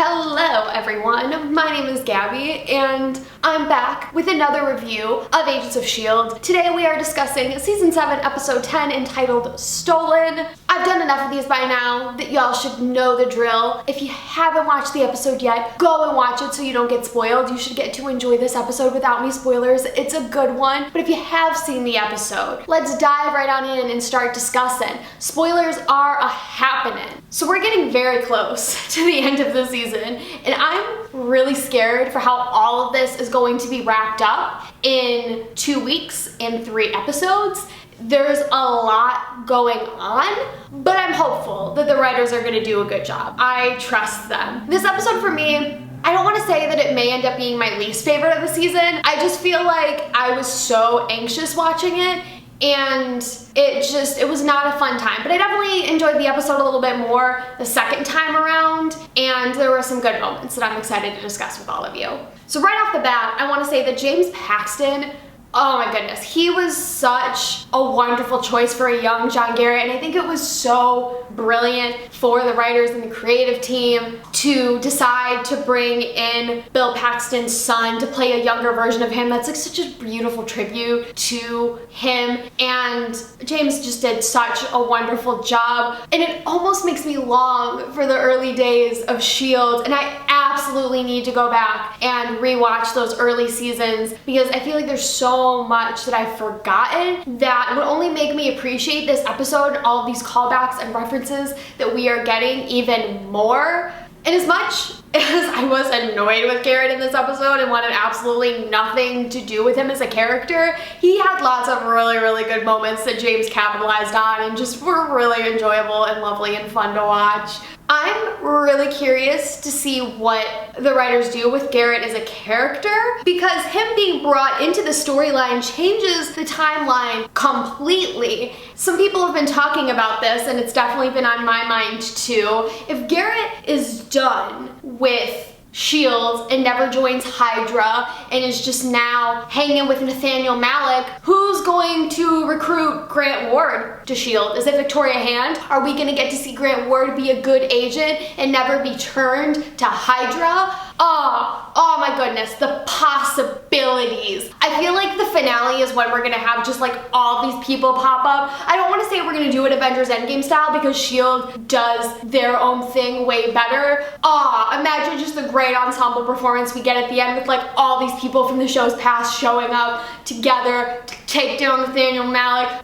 Hello everyone, my name is Gabby and I'm back with another review of Agents of S.H.I.E.L.D. Today we are discussing Season 7, Episode 10 entitled Stolen. I've done enough of these by now that y'all should know the drill. If you haven't watched the episode yet, go and watch it so you don't get spoiled. You should get to enjoy this episode without any spoilers. It's a good one. But if you have seen the episode, let's dive right on in and start discussing. Spoilers are a-happening. So we're getting very close to the end of the season, and I'm really scared for how all of this is going to be wrapped up in 2 weeks and 3 episodes. There's a lot going on, but I'm hopeful that the writers are going to do a good job. I trust them. This episode for me, I don't want to say that it may end up being my least favorite of the season. I just feel like I was so anxious watching it, and it was not a fun time. But I definitely enjoyed the episode a little bit more the second time around, and there were some good moments that I'm excited to discuss with all of you. So right off the bat, I want to say that James Paxton, oh my goodness, he was such a wonderful choice for a young John Garrett, and I think it was so brilliant for the writers and the creative team to decide to bring in Bill Paxton's son to play a younger version of him. That's like such a beautiful tribute to him, and James just did such a wonderful job, and it almost makes me long for the early days of S.H.I.E.L.D., and I absolutely need to go back and rewatch those early seasons because I feel like there's so much that I've forgotten that would only make me appreciate this episode, all of these callbacks and references that we are getting even more. And as much as I was annoyed with Garrett in this episode and wanted absolutely nothing to do with him as a character, he had lots of really, really good moments that James capitalized on and just were really enjoyable and lovely and fun to watch. I'm really curious to see what the writers do with Garrett as a character, because him being brought into the storyline changes the timeline completely. Some people have been talking about this, and it's definitely been on my mind too. If Garrett is done with S.H.I.E.L.D. and never joins Hydra and is just now hanging with Nathaniel Malik, who's going to recruit Grant Ward to S.H.I.E.L.D.? Is it Victoria Hand? Are we gonna get to see Grant Ward be a good agent and never be turned to Hydra? Oh my goodness, the possibilities. I feel like the finale is when we're gonna have just like all these people pop up. I don't want to say we're gonna do it Avengers Endgame style because S.H.I.E.L.D. does their own thing way better. Imagine just the great ensemble performance we get at the end with like all these people from the show's past showing up together to take down Nathaniel Malik.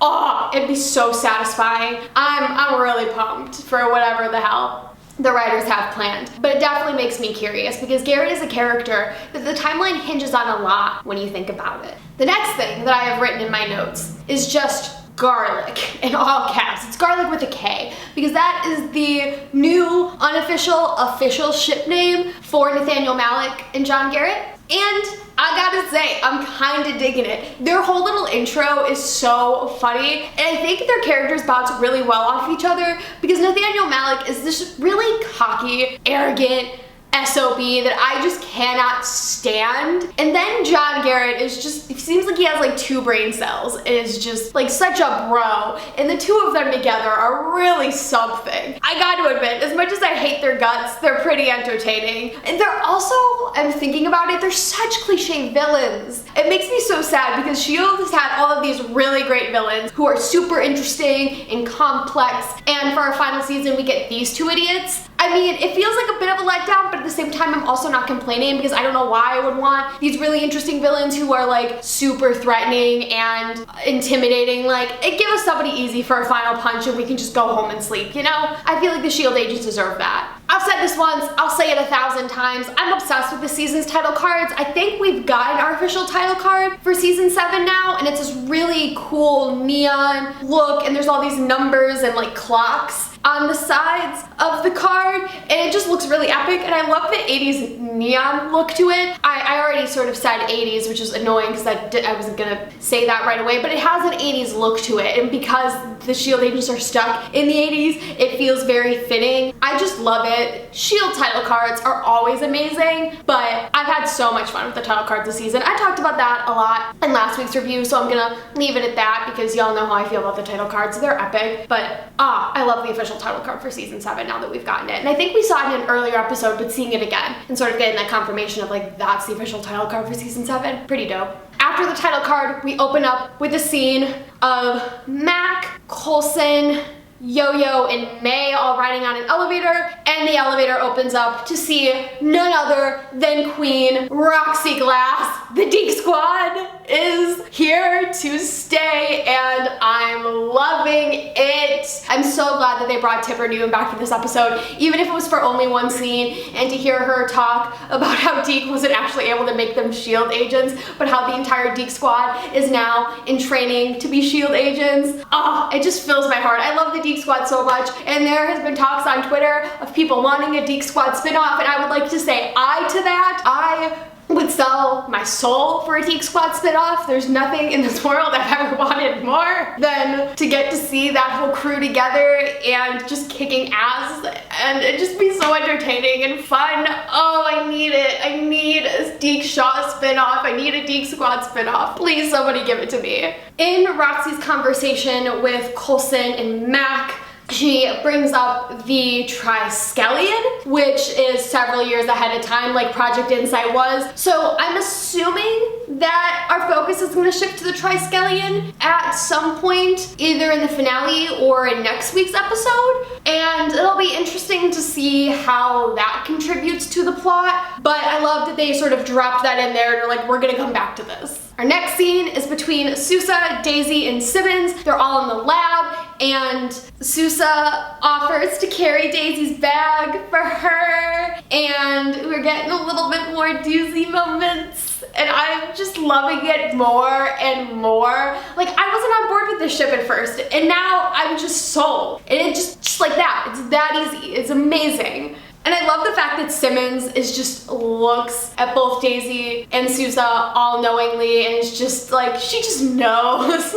It'd be so satisfying. I'm really pumped for whatever the hell the writers have planned. But it definitely makes me curious because Garrett is a character that the timeline hinges on a lot when you think about it. The next thing that I have written in my notes is just GARLICK in all caps. It's Garlic with a K because that is the new official ship name for Nathaniel Malik and John Garrett. And I gotta say, I'm kinda digging it. Their whole little intro is so funny, and I think their characters bounce really well off each other because Nathaniel Malik is this really cocky, arrogant SOB that I just cannot stand. And then John Garrett is just, it seems like he has like 2 brain cells and is just like such a bro. And the two of them together are really something. I gotta admit, as much as I hate their guts, they're pretty entertaining. And they're also, I'm thinking about it, they're such cliche villains. It makes me so sad because S.H.I.E.L.D. has had all of these really great villains who are super interesting and complex. And for our final season, we get these 2 idiots. I mean, it feels like a bit of a letdown, but at the same time, I'm also not complaining because I don't know why I would want these really interesting villains who are like super threatening and intimidating. Like, give us somebody easy for a final punch and we can just go home and sleep, you know? I feel like the S.H.I.E.L.D. agents deserve that. I've said this once, I'll say it 1,000 times. I'm obsessed with the season's title cards. I think we've gotten our official title card for season 7 now, and it's this really cool neon look, and there's all these numbers and like clocks on the sides of the card, and it just looks really epic, and I love the 80s neon look to it. I already sort of said 80s, which is annoying because I wasn't gonna say that right away, but it has an 80s look to it, and because the S.H.I.E.L.D. agents are stuck in the 80s, it feels very fitting. I just love it. S.H.I.E.L.D. title cards are always amazing, but I've had had so much fun with the title cards this season. I talked about that a lot in last week's review, so I'm gonna leave it at that because y'all know how I feel about the title cards. They're epic, but I love the official title card for season 7 now that we've gotten it. And I think we saw it in an earlier episode, but seeing it again and sort of getting that confirmation of like, that's the official title card for season 7, pretty dope. After the title card, we open up with a scene of Mac, Coulson, Yo-Yo, and May all riding on an elevator, and the elevator opens up to see none other than Queen Roxy Glass. The Deke Squad is here to stay, and I'm loving it. I'm so glad that they brought Tipper Newton back for this episode, even if it was for only one scene, and to hear her talk about how Deke wasn't actually able to make them SHIELD agents, but how the entire Deke Squad is now in training to be SHIELD agents. It just fills my heart. I love the Deke Squad so much, and there has been talks on Twitter of people wanting a Deke Squad spinoff, and I would like to say aye to that. I would sell my soul for a Deke Squad spinoff. There's nothing in this world I've ever wanted more than to get to see that whole crew together and just kicking ass, and it just be so entertaining and fun. I need it. I need a Deke Shaw spinoff. I need a Deke Squad spinoff. Please, somebody give it to me. In Roxy's conversation with Coulson and Mac, she brings up the Triskelion, which is several years ahead of time, like Project Insight was. So I'm assuming that our focus is going to shift to the Triskelion at some point, either in the finale or in next week's episode. And it'll be interesting to see how that contributes to the plot. But I love that they sort of dropped that in there and are like, we're going to come back to this. Our next scene is between Sousa, Daisy, and Simmons. They're all in the lab, and Sousa offers to carry Daisy's bag for her, and we're getting a little bit more doozy moments, and I'm just loving it more and more. Like, I wasn't on board with this ship at first, and now I'm just sold. And it's just like that. It's that easy. It's amazing. And I love the fact that Simmons looks at both Daisy and Sousa all knowingly, and it's just like, she just knows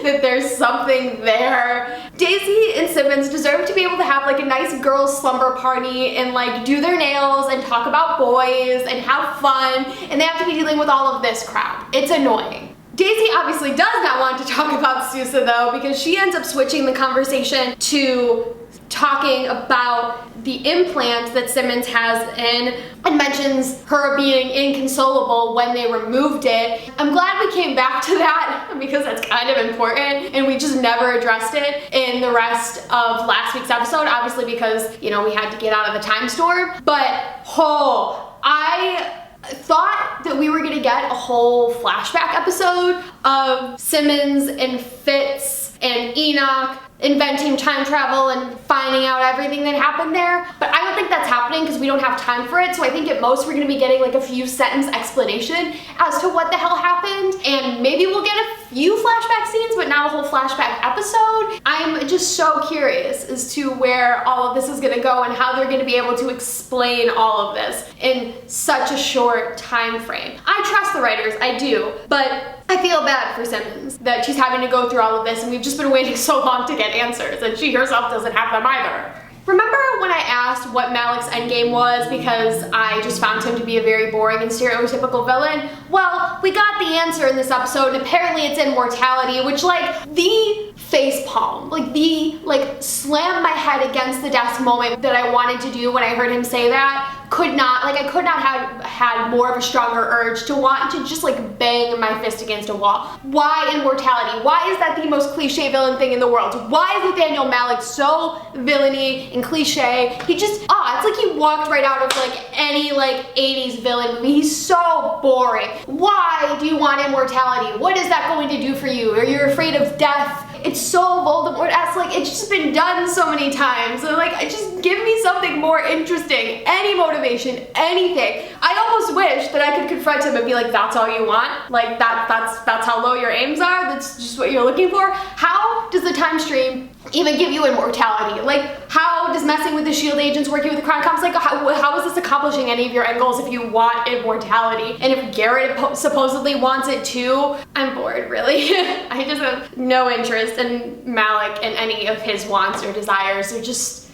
that there's something there. Daisy and Simmons deserve to be able to have like a nice girls' slumber party and like do their nails and talk about boys and have fun, and they have to be dealing with all of this crap. It's annoying. Daisy obviously does not want to talk about Sousa though, because she ends up switching the conversation to talking about the implant that Simmons has in, and mentions her being inconsolable when they removed it. I'm glad we came back to that because that's kind of important, and we just never addressed it in the rest of last week's episode, obviously because, you know, we had to get out of the time storm. But I thought that we were gonna get a whole flashback episode of Simmons and Fitz and Enoch inventing time travel and finding out everything that happened there, but I don't think that's happening because we don't have time for it. So I think at most we're going to be getting like a few sentence explanation as to what the hell happened, and maybe we'll get a few flashback scenes but not a whole flashback episode. I'm just so curious as to where all of this is going to go and how they're going to be able to explain all of this in such a short time frame. I trust the writers, I do, but I feel bad for Simmons that she's having to go through all of this, and we've just been waiting so long to get answers, and she herself doesn't have them either. Remember when I asked what Malik's endgame was because I just found him to be a very boring and stereotypical villain? Well, we got the answer in this episode, and apparently it's immortality, which, like, the face palm, like the slam my head against the desk moment that I wanted to do when I heard him say that, I could not have had more of a stronger urge to want to just like bang my fist against a wall. Why immortality? Why is that the most cliche villain thing in the world? Why is Nathaniel Malik so villainy and cliche? He just, it's like he walked right out of like any like 80s villain movie. He's so boring. Why do you want immortality? What is that going to do for you? Are you afraid of death? It's so Voldemort-esque, like it's just been done so many times. So like, just give me something more interesting, any motivation, anything. I almost wish that I could confront him and be like, that's all you want? Like that's how low your aims are? That's just what you're looking for? How does the time stream even give you immortality? Like, how does messing with the SHIELD agents, working with the Crown Cops, like how is this accomplishing any of your end goals if you want immortality? And if Garrett supposedly wants it too, I'm bored, really. I just have no interest in Malik and any of his wants or desires. They're just,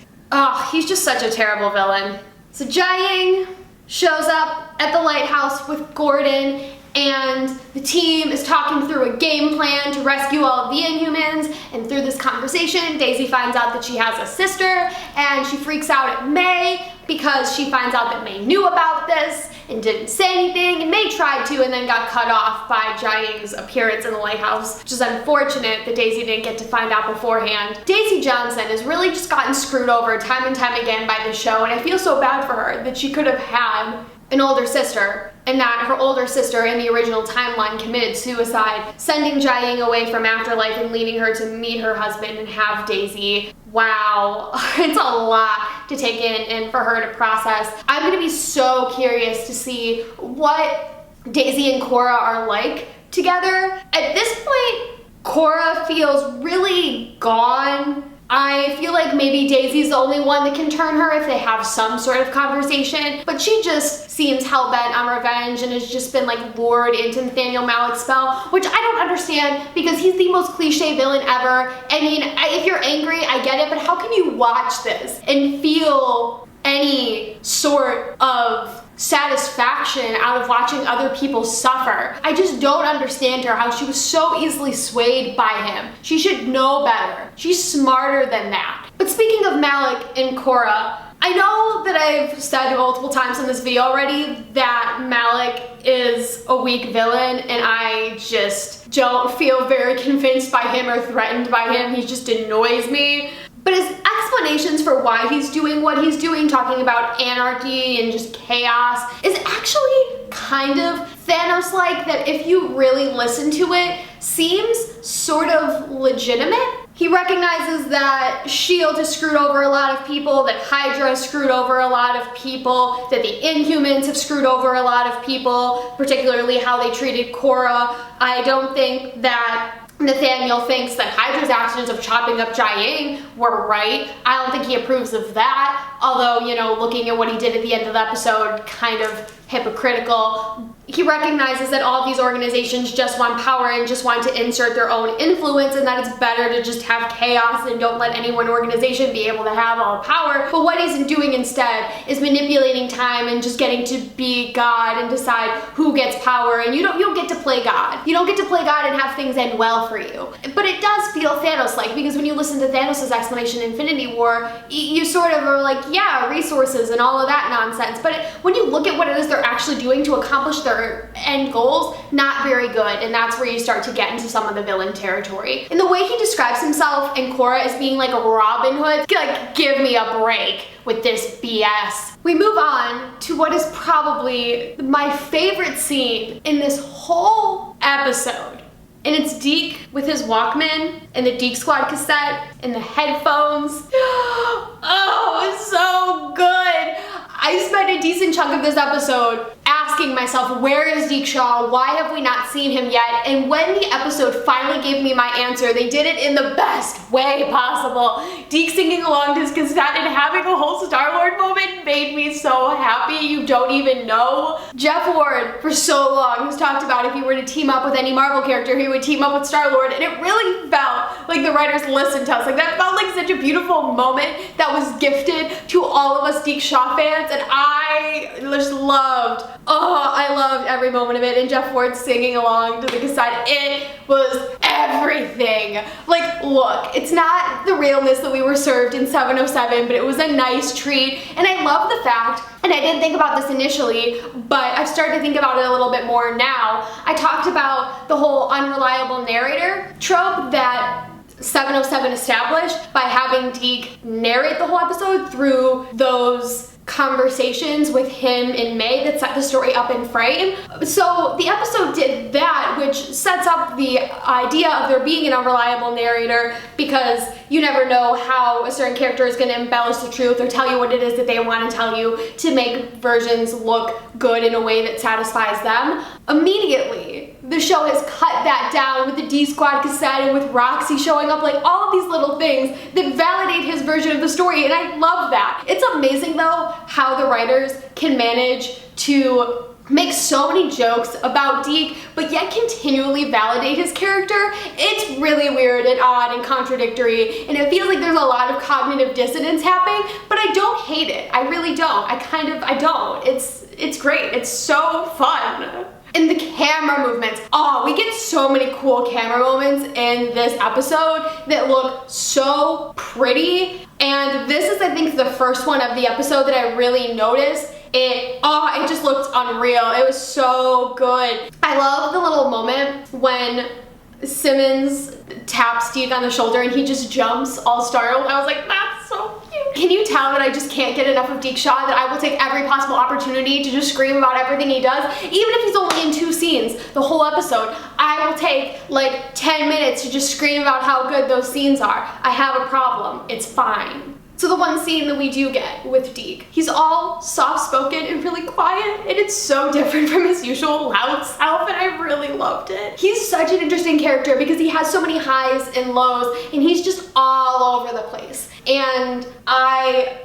he's just such a terrible villain. So Jiaying shows up at the lighthouse with Gordon, and the team is talking through a game plan to rescue all of the Inhumans. And through this conversation, Daisy finds out that she has a sister, and she freaks out at May because she finds out that May knew about this and didn't say anything, and May tried to and then got cut off by Jiang's appearance in the lighthouse, which is unfortunate that Daisy didn't get to find out beforehand. Daisy Johnson has really just gotten screwed over time and time again by the show, and I feel so bad for her that she could have had an older sister, and that her older sister in the original timeline committed suicide, sending Jiang away from Afterlife and leaving her to meet her husband and have Daisy. Wow, it's a lot to take in and for her to process. I'm gonna be so curious to see what Daisy and Cora are like together. At this point, Cora feels really gone. I feel like maybe Daisy's the only one that can turn her if they have some sort of conversation, but she just seems hell-bent on revenge and has just been like lured into Nathaniel Malik's spell, which I don't understand because he's the most cliche villain ever. I mean, if you're angry, I get it, but how can you watch this and feel any sort of satisfaction out of watching other people suffer? I just don't understand her, how she was so easily swayed by him. She should know better. She's smarter than that. But speaking of Malik and Cora, I know that I've said multiple times in this video already that Malik is a weak villain, and I just don't feel very convinced by him or threatened by him. He just annoys me. But his explanations for why he's doing what he's doing, talking about anarchy and just chaos, is actually kind of Thanos-like, that if you really listen to it, seems sort of legitimate. He recognizes that S.H.I.E.L.D. has screwed over a lot of people, that Hydra has screwed over a lot of people, that the Inhumans have screwed over a lot of people, particularly how they treated Cora. I don't think that Nathaniel thinks that Hydra's actions of chopping up Jiang were right. I don't think he approves of that, although, you know, looking at what he did at the end of the episode, kind of hypocritical. He recognizes that all these organizations just want power and just want to insert their own influence, and that it's better to just have chaos and don't let any one organization be able to have all power. But what he's doing instead is manipulating time and just getting to be God and decide who gets power, and you don't get to play God. You don't get to play God and have things end well for you. But it does feel Thanos-like, because when you listen to Thanos' explanation in Infinity War, you sort of are like, yeah, resources and all of that nonsense. But when you look at what it is they're actually doing to accomplish their end goals, not very good, and that's where you start to get into some of the villain territory. And the way he describes himself and Cora as being like a Robin Hood, like, give me a break with this BS. We move on to what is probably my favorite scene in this whole episode. And it's Deke with his Walkman and the Deke Squad cassette and the headphones. Oh, it's so good. I spent a decent chunk of this episode asking myself, where is Deke Shaw? Why have we not seen him yet? And when the episode finally gave me my answer, they did it in the best way possible. Deke singing along to his cassette and having a whole Star-Lord moment made me so happy you don't even know. Jeff Ward, for so long, has talked about if he were to team up with any Marvel character, he would team up with Star-Lord, and it really felt like the writers listened to us. Like, that felt like such a beautiful moment that was gifted to all of us Deke Shaw fans, and I just loved, I loved every moment of it. And Jeff Ward singing along to the cassette, it was everything. Like, look, it's not the realness that we were served in 707, but it was a nice treat. And I love the fact, and I didn't think about this initially, but I've started to think about it a little bit more now. I talked about the whole unreliable narrator trope that 707 established by having Deke narrate the whole episode through those conversations with him in May that set the story up in frame. So the episode did that, which sets up the idea of there being an unreliable narrator, because you never know how a certain character is going to embellish the truth or tell you what it is that they want to tell you to make versions look good in a way that satisfies them. Immediately, the show has cut that down with the D-Squad cassette and with Roxy showing up, like all of these little things that validate his version of the story, and I love that. It's amazing though how the writers can manage to make so many jokes about Deke, but yet continually validate his character. It's really weird and odd and contradictory, and it feels like there's a lot of cognitive dissonance happening, but I don't hate it. I really don't. I don't. It's great. It's so fun. And the camera movements. Oh, we get so many cool camera moments in this episode that look so pretty. And this is, I think, the first one of the episode that I really noticed. It just looked unreal. It was so good. I love the little moment when Simmons taps Deke on the shoulder and he just jumps all startled. I was like, that's so cute. Can you tell that I just can't get enough of Deke Shaw, that I will take every possible opportunity to just scream about everything he does? Even if he's only in 2 scenes the whole episode, I will take like 10 minutes to just scream about how good those scenes are. I have a problem. It's fine. So the one scene that we do get with Deke, he's all soft-spoken and really quiet, and it's so different from his usual loud self, and I really loved it. He's such an interesting character because he has so many highs and lows, and he's just all over the place. And I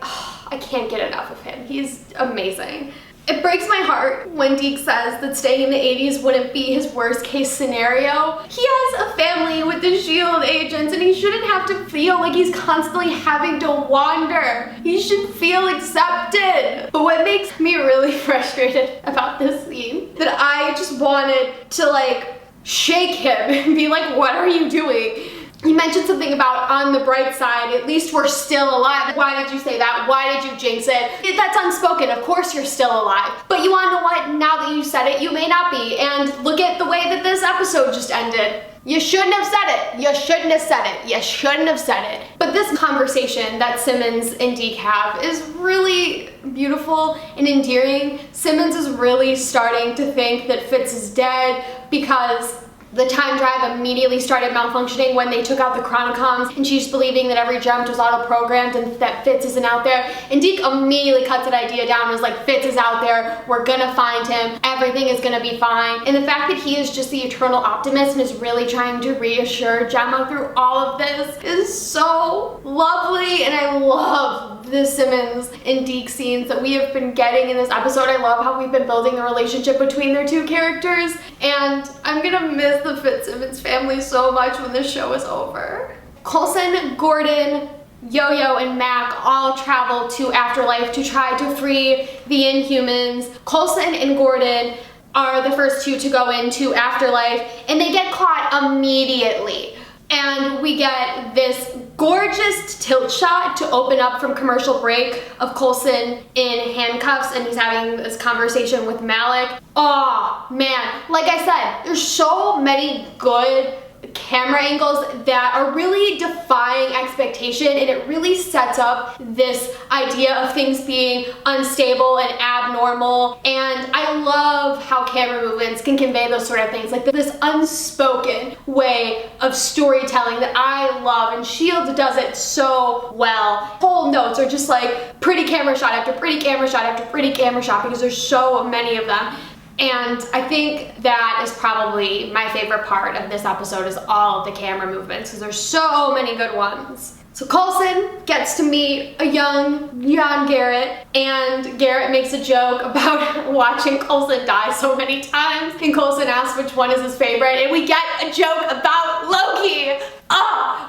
can't get enough of him. He's amazing. It breaks my heart when Deke says that staying in the 80s wouldn't be his worst case scenario. He has a family with the SHIELD agents, and he shouldn't have to feel like he's constantly having to wander. He should feel accepted. But what makes me really frustrated about this scene, that I just wanted to like shake him and be like, what are you doing? You mentioned something about on the bright side, at least we're still alive. Why did you say that? Why did you jinx it? That's unspoken. Of course you're still alive. But you wanna know what? Now that you said it, you may not be. And look at the way that this episode just ended. You shouldn't have said it. You shouldn't have said it. You shouldn't have said it. But this conversation that Simmons and Deke have is really beautiful and endearing. Simmons is really starting to think that Fitz is dead because the time drive immediately started malfunctioning when they took out the chronocoms, and she's believing that every jump was auto-programmed and that Fitz isn't out there. And Deke immediately cuts that idea down and was like, Fitz is out there, we're gonna find him, everything is gonna be fine. And the fact that he is just the eternal optimist and is really trying to reassure Gemma through all of this is so lovely, and I love the Simmons and Deke scenes that we have been getting in this episode. I love how we've been building the relationship between their 2 characters, and I'm gonna miss the Fitzsimmons family so much when this show is over. Coulson, Gordon, Yo-Yo, and Mac all travel to Afterlife to try to free the Inhumans. Coulson and Gordon are the first 2 to go into Afterlife, and they get caught immediately. And we get this gorgeous tilt shot to open up from commercial break of Coulson in handcuffs, and he's having this conversation with Malik. Oh man, like I said, there's so many good camera angles that are really defying expectation, and it really sets up this idea of things being unstable and abnormal. And I love how camera movements can convey those sort of things, like this unspoken way of storytelling that I love, and SHIELD does it so well. Whole notes are just like pretty camera shot after pretty camera shot after pretty camera shot, because there's so many of them. And I think that is probably my favorite part of this episode, is all of the camera movements, because there's so many good ones. So Coulson gets to meet a young Garrett, and Garrett makes a joke about watching Coulson die so many times, and Coulson asks which one is his favorite, and we get a joke about Loki!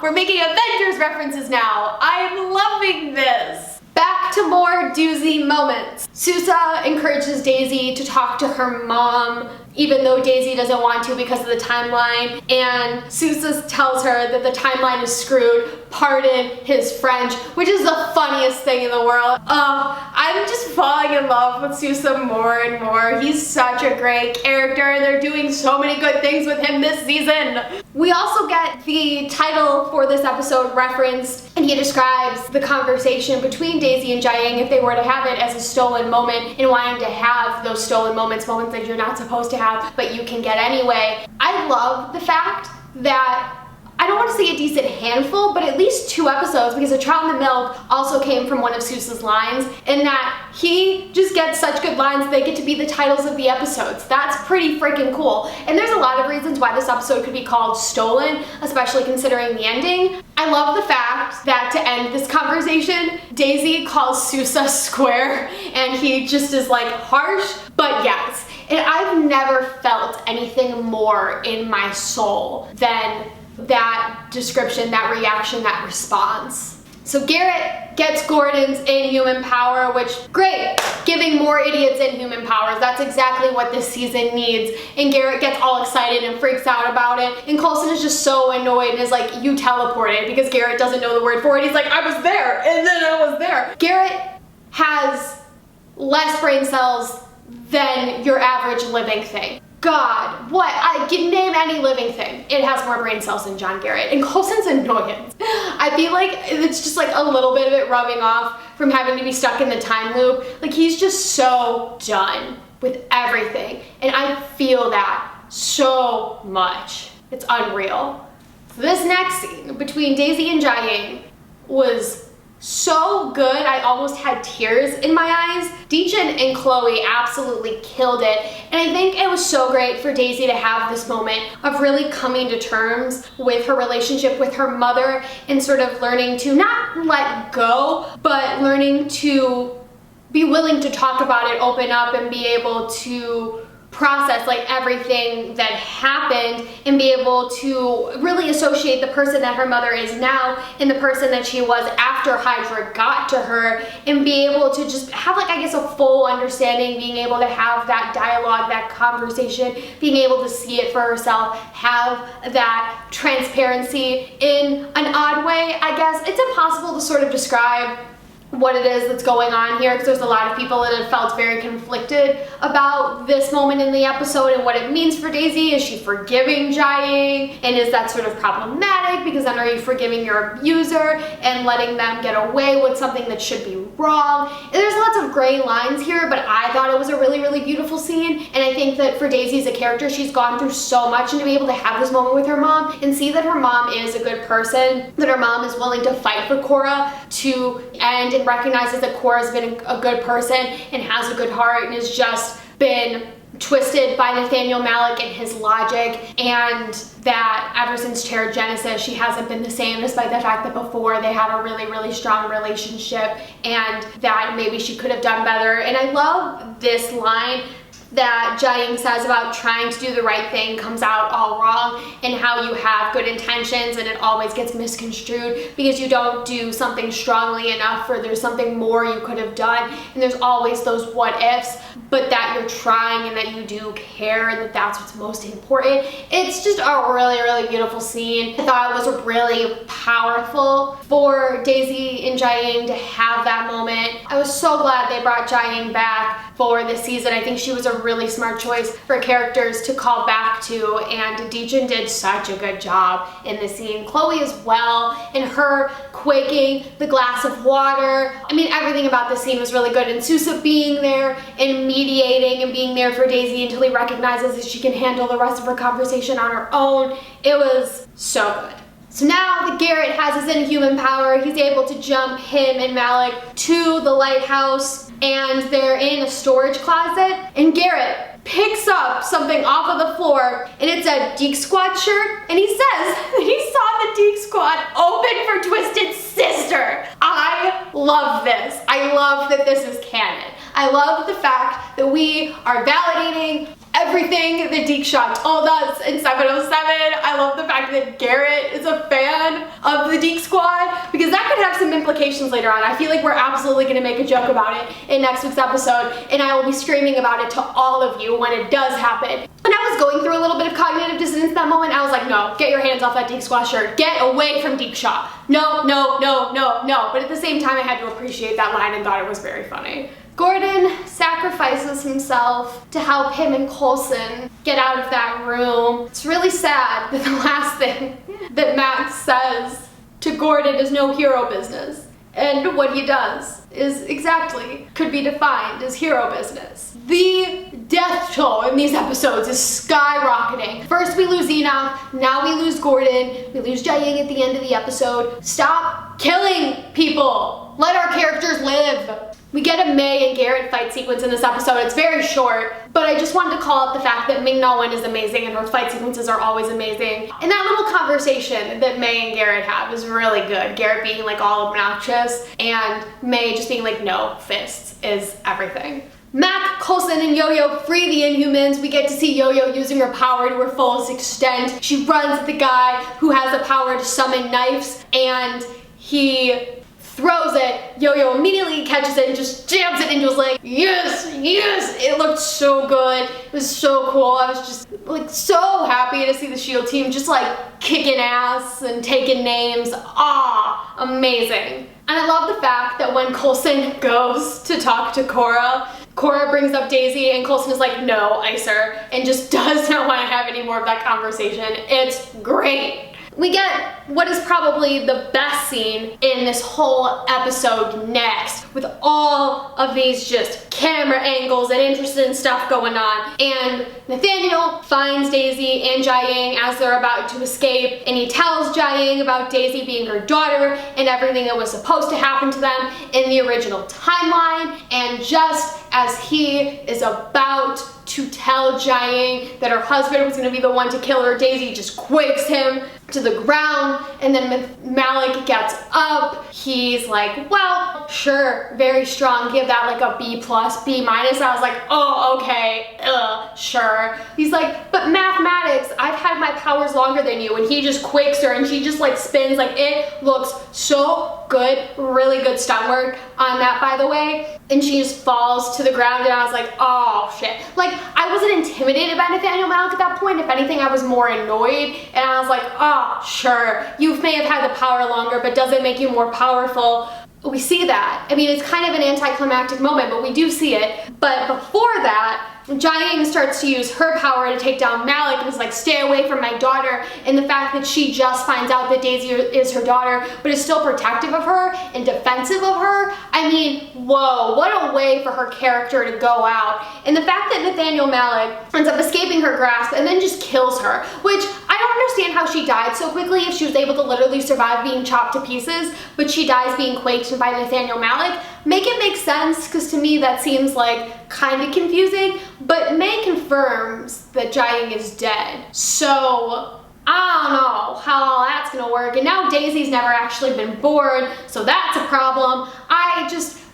We're making Avengers references now. I am loving this. Back to more doozy moments. Sousa encourages Daisy to talk to her mom, even though Daisy doesn't want to because of the timeline, and Sousa tells her that the timeline is screwed, pardon his French, which is the funniest thing in the world. I'm just falling in love with Sousa more and more. He's such a great character, and they're doing so many good things with him this season. We also get the title for this episode referenced, and he describes the conversation between Daisy and Jiaying, if they were to have it, as a stolen moment, and wanting to have those stolen moments that you're not supposed to have, but you can get anyway. I love the fact that, I don't want to say a decent handful, but at least 2 episodes, because A Trout in the Milk also came from one of Sousa's lines, in that he just gets such good lines, they get to be the titles of the episodes. That's pretty freaking cool. And there's a lot of reasons why this episode could be called Stolen, especially considering the ending. I love the fact that to end this conversation, Daisy calls Sousa square, and he just is like harsh, but yes. And I've never felt anything more in my soul than that description, that reaction, that response. So Garrett gets Gordon's inhuman power, which, great, giving more idiots inhuman powers. That's exactly what this season needs. And Garrett gets all excited and freaks out about it. And Coulson is just so annoyed and is like, you teleported, because Garrett doesn't know the word for it. He's like, I was there, and then I was there. Garrett has less brain cells than your average living thing. God, what? I can name any living thing. It has more brain cells than John Garrett. And Coulson's annoyance. I feel like it's just like a little bit of it rubbing off from having to be stuck in the time loop. Like, he's just so done with everything. And I feel that so much. It's unreal. So this next scene between Daisy and Jiaying was so good, I almost had tears in my eyes. Deechan and Chloe absolutely killed it, and I think it was so great for Daisy to have this moment of really coming to terms with her relationship with her mother and sort of learning to not let go, but learning to be willing to talk about it, open up, and be able to process like everything that happened and be able to really associate the person that her mother is now and the person that she was after Hydra got to her, and be able to just have like, I guess, a full understanding, being able to have that dialogue, that conversation, being able to see it for herself, have that transparency in an odd way, I guess. It's impossible to sort of describe what it is that's going on here, because there's a lot of people that have felt very conflicted about this moment in the episode and what it means for Daisy. Is she forgiving Jiaying? And is that sort of problematic? Because then are you forgiving your abuser and letting them get away with something that should be wrong? And there's lots of gray lines here, but I thought it was a really, really beautiful scene. And I think that for Daisy as a character, she's gone through so much, and to be able to have this moment with her mom and see that her mom is a good person, that her mom is willing to fight for Korra to end, and recognizes that Korra's been a good person and has a good heart and has just been twisted by Nathaniel Malik and his logic, and that ever since Terra Genesis she hasn't been the same, despite the fact that before they had a really, really strong relationship, and that maybe she could have done better. And I love this line that Jiaying says about trying to do the right thing comes out all wrong, and how you have good intentions and it always gets misconstrued because you don't do something strongly enough, or there's something more you could have done, and there's always those what ifs, but that you're trying and that you do care and that that's what's most important. It's just a really, really beautiful scene. I thought it was really powerful for Daisy and Jiaying to have that moment. I was so glad they brought Jiaying back for this season. I think she was a really smart choice for characters to call back to, and Deechan did such a good job in this scene. Chloe as well, and her quaking the glass of water. I mean, everything about this scene was really good, and Sousa being there and mediating and being there for Daisy until he recognizes that she can handle the rest of her conversation on her own. It was so good. So now that Garrett has his inhuman power, he's able to jump him and Malik to the lighthouse, and they're in a storage closet, and Garrett picks up something off of the floor, and it's a Deke Squad shirt, and he says that he saw the Deke Squad open for Twisted Sister. I love this. I love that this is canon. I love the fact that we are validating everything that Deke Shaw told us in 707. I love the fact that Garrett is a fan of the Deke Squad, because that could have some implications later on. I feel like we're absolutely going to make a joke about it in next week's episode, and I will be screaming about it to all of you when it does happen. And I was going through a little bit of cognitive dissonance that moment. I was like, no, get your hands off that Deke Squad shirt. Get away from Deke Shaw. No, no, no, no, no. But at the same time, I had to appreciate that line and thought it was very funny. Gordon sacrifices himself to help him and Coulson get out of that room. It's really sad that the last thing that Max says to Gordon is no hero business. And what he does is exactly could be defined as hero business. The death toll in these episodes is skyrocketing. First we lose Enoch, now we lose Gordon, we lose Jiaying at the end of the episode. Stop killing people. Let our characters live. We get a May and Garrett fight sequence in this episode. It's very short, but I just wanted to call out the fact that Ming-Na Wen is amazing and her fight sequences are always amazing. And that little conversation that May and Garrett have is really good. Garrett being like all obnoxious and May just being like, no, fists is everything. Mac, Coulson, and Yo-Yo free the Inhumans. We get to see Yo-Yo using her power to her fullest extent. She runs at the guy who has the power to summon knives, and he throws it. Yo-Yo immediately catches it and just jams it into his leg. Yes, yes! It looked so good. It was so cool. I was just like so happy to see the SHIELD team just like kicking ass and taking names. Ah, amazing. And I love the fact that when Coulson goes to talk to Cora brings up Daisy and Coulson is like, no, Icer, and just does not want to have any more of that conversation. It's great. We get what is probably the best scene in this whole episode next, with all of these just camera angles and interesting stuff going on. And Nathaniel finds Daisy and Jiaying as they're about to escape, and he tells Jiaying about Daisy being her daughter and everything that was supposed to happen to them in the original timeline. And just as he is about to tell Jiaying that her husband was going to be the one to kill her, Daisy just quakes him to the ground, and then Malik gets up. He's like, well, sure, very strong, give that like a B+, B-. I was like, oh, okay, sure. He's like, but mathematics, I've had my powers longer than you, and he just quakes her and she just like spins. Like, it looks so good, really good stunt work on that, by the way. And she just falls to the ground, and I was like, oh shit. Like, I wasn't intimidated by Nathaniel Malik at that point. If anything, I was more annoyed, and I was like, oh, sure, you may have had the power longer, but does it make you more powerful? We see that. I mean, it's kind of an anticlimactic moment, but we do see it. But before that, Jiaying starts to use her power to take down Malik and is like, stay away from my daughter. And the fact that she just finds out that Daisy is her daughter, but is still protective of her and defensive of her. I mean, whoa, what a way for her character to go out. And the fact that Nathaniel Malik ends up escaping her grasp and then just kills her, which I don't understand how she died so quickly if she was able to literally survive being chopped to pieces, but she dies being quaked by Nathaniel Malik. Make it make sense, because to me that seems like kind of confusing, but May confirms that Jiaying is dead. So I don't know how all that's gonna work. And now Daisy's never actually been born, so that's a problem.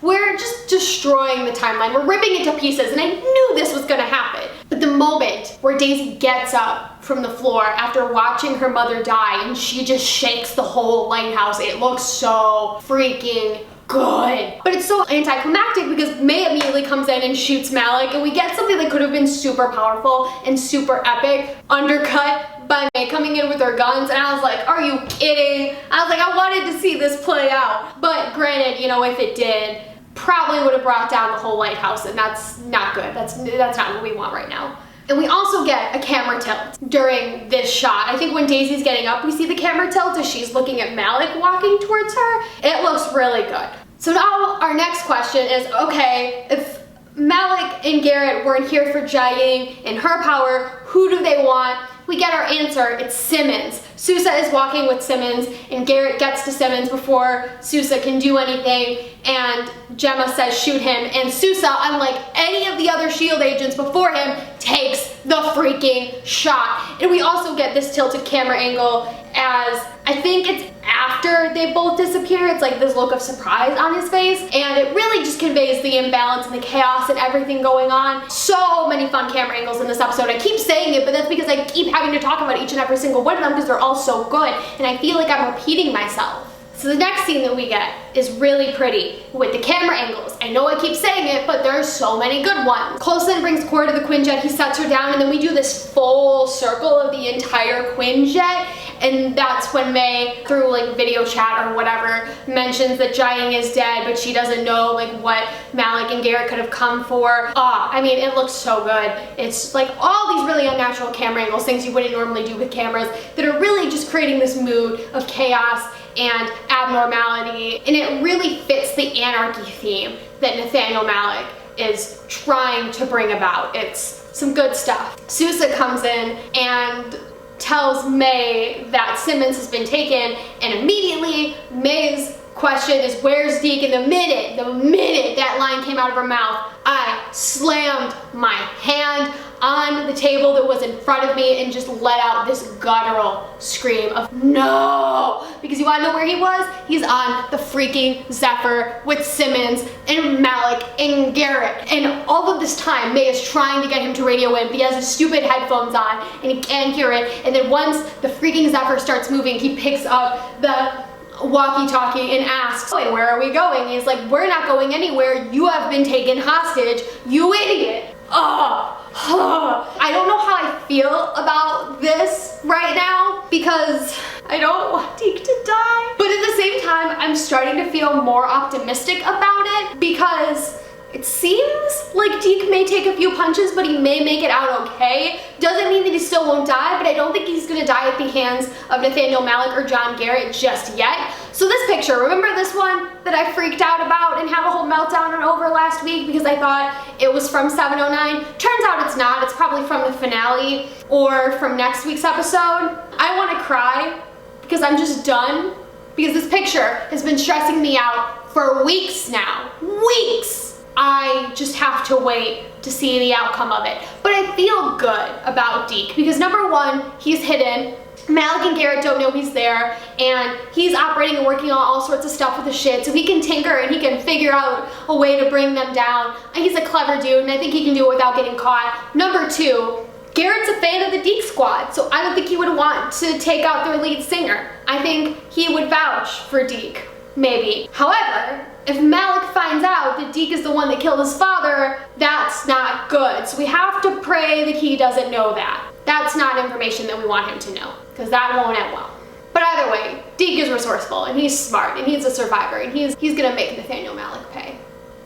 We're just destroying the timeline. We're ripping it to pieces, and I knew this was gonna happen. But the moment where Daisy gets up from the floor after watching her mother die and she just shakes the whole lighthouse, it looks so freaking good. But it's so anticlimactic because May immediately comes in and shoots Malik, and we get something that could have been super powerful and super epic, undercut by May coming in with her guns, and I was like, are you kidding? I was like, I wanted to see this play out. But granted, you know, if it did, probably would have brought down the whole lighthouse, and that's not good. That's not what we want right now. And we also get a camera tilt during this shot. I think when Daisy's getting up, we see the camera tilt as she's looking at Malik walking towards her. It looks really good. So now our next question is, okay, if Malik and Garrett weren't here for Jiaying and her power, who do they want? We get our answer, it's Simmons. Sousa is walking with Simmons, and Garrett gets to Simmons before Sousa can do anything, and Gemma says shoot him, and Sousa, unlike any of the other SHIELD agents before him, takes the freaking shot. And we also get this tilted camera angle as, I think it's after they both disappear, it's like this look of surprise on his face, and it really just conveys the imbalance and the chaos and everything going on. So many fun camera angles in this episode. I keep saying it, but that's because I keep having to talk about each and every single one of them because they're all so good, and I feel like I'm repeating myself. So the next scene that we get is really pretty with the camera angles. I know I keep saying it, but there's so many good ones. Coulson brings Cora to the Quinjet, he sets her down, and then we do this full circle of the entire Quinjet, and that's when May, through like video chat or whatever, mentions that Jiaying is dead, but she doesn't know like what Malik and Garrett could have come for. I mean, it looks so good. It's like all these really unnatural camera angles, things you wouldn't normally do with cameras, that are really just creating this mood of chaos and abnormality, and it really fits the anarchy theme that Nathaniel Malik is trying to bring about. It's some good stuff. Sousa comes in and tells May that Simmons has been taken, and immediately May's question is, where's Deke? And the minute that line came out of her mouth, I slammed my hand on the table that was in front of me and just let out this guttural scream of no. Because you wanna know where he was? He's on the freaking Zephyr with Simmons and Malik and Garrett. And all of this time, May is trying to get him to radio in, but he has his stupid headphones on and he can't hear it. And then once the freaking Zephyr starts moving, he picks up the walkie-talkie and asks, "Wait, where are we going?" He's like, "We're not going anywhere. You have been taken hostage, you idiot." I don't know how I feel about this right now because I don't want Deke to die. But at the same time, I'm starting to feel more optimistic about it because it seems like Deke may take a few punches, but he may make it out okay. Doesn't mean that he still won't die, but I don't think he's gonna die at the hands of Nathaniel Malik or John Garrett just yet. So this picture, remember this one that I freaked out about and had a whole meltdown over last week because I thought it was from 709? Turns out it's not. It's probably from the finale or from next week's episode. I wanna cry because I'm just done because this picture has been stressing me out for weeks now. Weeks! I just have to wait to see the outcome of it. But I feel good about Deke because number one, he's hidden. Malik and Garrett don't know he's there, and he's operating and working on all sorts of stuff with the shit, so he can tinker and he can figure out a way to bring them down. And he's a clever dude, and I think he can do it without getting caught. Number two, Garrett's a fan of the Deke squad, so I don't think he would want to take out their lead singer. I think he would vouch for Deke, maybe. However, if Malik finds out that Deke is the one that killed his father, that's not good. So we have to pray that he doesn't know that. That's not information that we want him to know, because that won't end well. But either way, Deke is resourceful, and he's smart, and he's a survivor, and he's gonna make Nathaniel Malik pay.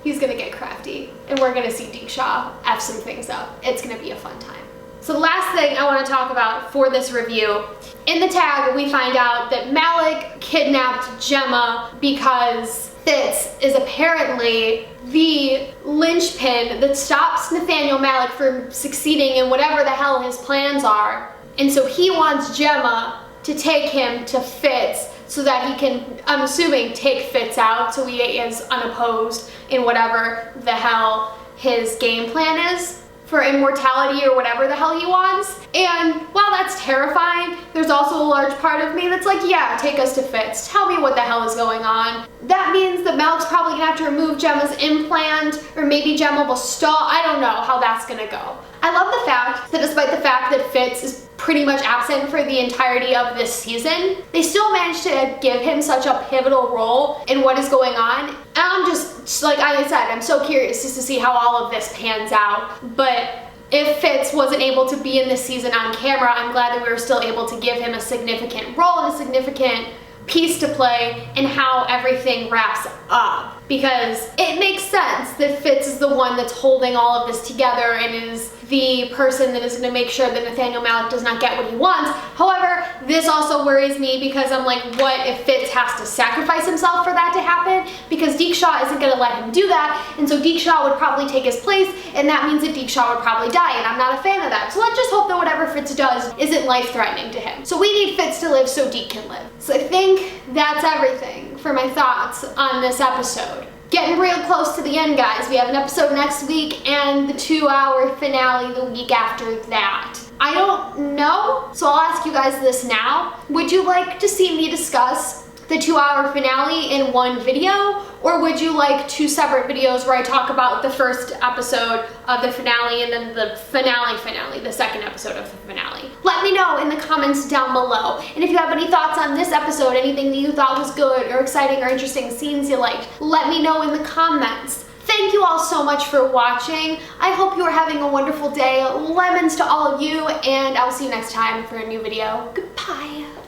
He's gonna get crafty, and we're gonna see Deke Shaw F some things up. It's gonna be a fun time. So the last thing I want to talk about for this review, in the tag we find out that Malik kidnapped Gemma because Fitz is apparently the linchpin that stops Nathaniel Malik from succeeding in whatever the hell his plans are. And so he wants Gemma to take him to Fitz so that he can, I'm assuming, take Fitz out so he is unopposed in whatever the hell his game plan is for immortality or whatever the hell he wants. And while that's terrifying, there's also a large part of me that's like, yeah, take us to Fitz. Tell me what the hell is going on. That means that Malik's probably gonna have to remove Gemma's implant, or maybe Gemma will stall. I don't know how that's gonna go. I love the fact that despite the fact that Fitz is pretty much absent for the entirety of this season, they still managed to give him such a pivotal role in what is going on. And I'm just, like I said, I'm so curious just to see how all of this pans out. But if Fitz wasn't able to be in this season on camera, I'm glad that we were still able to give him a significant role and a significant piece to play in how everything wraps up. Because it makes sense that Fitz is the one that's holding all of this together and is the person that is going to make sure that Nathaniel Malik does not get what he wants. However, this also worries me because I'm like, what if Fitz has to sacrifice himself for that to happen? Because Deke Shaw isn't going to let him do that, and so Deke Shaw would probably take his place, and that means that Deke Shaw would probably die, and I'm not a fan of that. So let's just hope that whatever Fitz does isn't life-threatening to him. So we need Fitz to live so Deke can live. So I think that's everything for my thoughts on this episode. Getting real close to the end, guys. We have an episode next week and the 2-hour finale the week after that. I don't know, so I'll ask you guys this now. Would you like to see me discuss the 2-hour finale in one video, or would you like 2 separate videos where I talk about the first episode of the finale and then the finale, the second episode of the finale? Let me know in the comments down below. And if you have any thoughts on this episode, anything that you thought was good or exciting or interesting, scenes you liked, let me know in the comments. Thank you all so much for watching. I hope you are having a wonderful day. Lemons to all of you, and I'll see you next time for a new video. Goodbye.